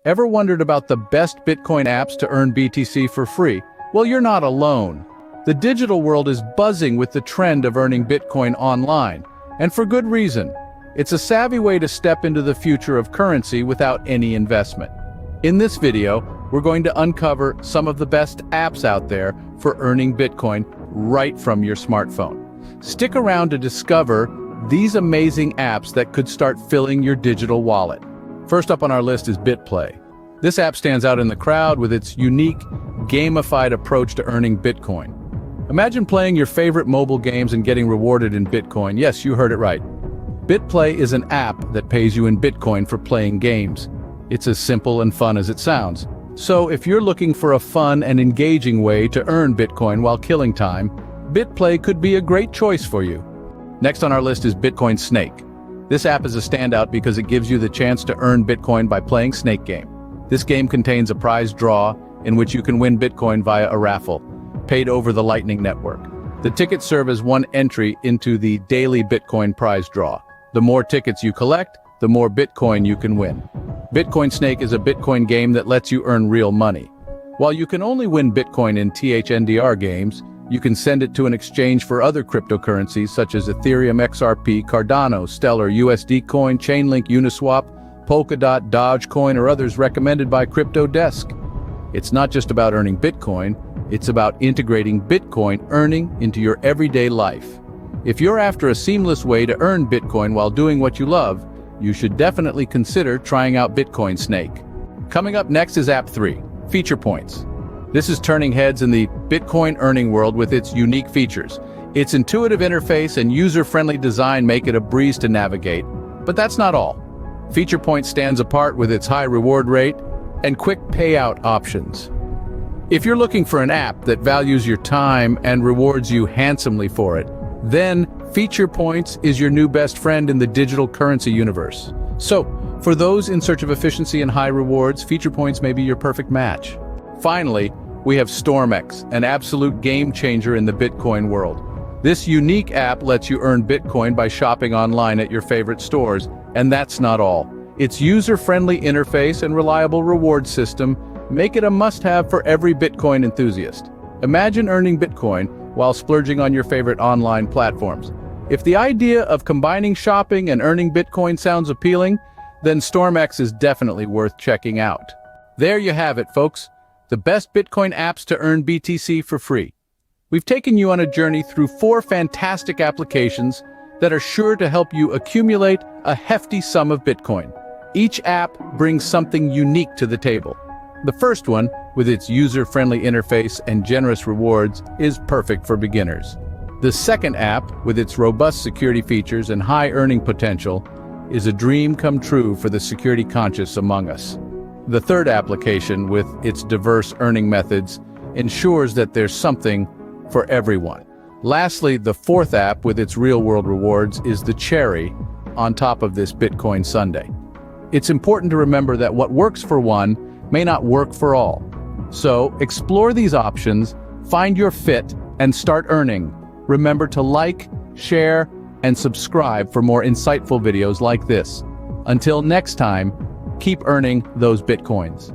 Ever wondered about the best Bitcoin apps to earn BTC for free? Well, you're not alone. The digital world is buzzing with the trend of earning Bitcoin online, and for good reason. It's a savvy way to step into the future of currency without any investment. In this video, we're going to uncover some of the best apps out there for earning Bitcoin right from your smartphone. Stick around to discover these amazing apps that could start filling your digital wallet. First up on our list is BitPlay. This app stands out in the crowd with its unique, gamified approach to earning Bitcoin. Imagine playing your favorite mobile games and getting rewarded in Bitcoin. Yes, you heard it right. BitPlay is an app that pays you in Bitcoin for playing games. It's as simple and fun as it sounds. So if you're looking for a fun and engaging way to earn Bitcoin while killing time, BitPlay could be a great choice for you. Next on our list is Bitcoin Snake. This app is a standout because it gives you the chance to earn Bitcoin by playing Snake Game. This game contains a prize draw in which you can win Bitcoin via a raffle, paid over the Lightning Network. The tickets serve as one entry into the daily Bitcoin prize draw. The more tickets you collect, the more Bitcoin you can win. Bitcoin Snake is a Bitcoin game that lets you earn real money. While you can only win Bitcoin in THNDR games, you can send it to an exchange for other cryptocurrencies such as Ethereum, XRP, Cardano, Stellar, USD Coin, Chainlink, Uniswap, Polkadot, Dogecoin, or others recommended by CryptoDesk. It's not just about earning Bitcoin, it's about integrating Bitcoin earning into your everyday life. If you're after a seamless way to earn Bitcoin while doing what you love, you should definitely consider trying out Bitcoin Snake. Coming up next is App 3, FeaturePoints. This is turning heads in the Bitcoin earning world with its unique features. Its intuitive interface and user-friendly design make it a breeze to navigate. But that's not all. FeaturePoints stands apart with its high reward rate and quick payout options. If you're looking for an app that values your time and rewards you handsomely for it, then FeaturePoints is your new best friend in the digital currency universe. So, for those in search of efficiency and high rewards, FeaturePoints may be your perfect match. Finally, we have StormX, an absolute game changer in the Bitcoin world. This unique app lets you earn Bitcoin by shopping online at your favorite stores, and that's not all. Its user-friendly interface and reliable reward system make it a must-have for every Bitcoin enthusiast. Imagine earning Bitcoin while splurging on your favorite online platforms. If the idea of combining shopping and earning Bitcoin sounds appealing, then StormX is definitely worth checking out. There you have it, folks. The best Bitcoin apps to earn BTC for free. We've taken you on a journey through 4 fantastic applications that are sure to help you accumulate a hefty sum of Bitcoin. Each app brings something unique to the table. The first one, with its user-friendly interface and generous rewards, is perfect for beginners. The second app, with its robust security features and high earning potential, is a dream come true for the security conscious among us. The third application, with its diverse earning methods, ensures that there's something for everyone. Lastly, the fourth app, with its real-world rewards, is the cherry on top of this Bitcoin sundae. It's important to remember that what works for one may not work for all. So, explore these options, find your fit, and start earning. Remember to like, share, and subscribe for more insightful videos like this. Until next time, keep earning those Bitcoins.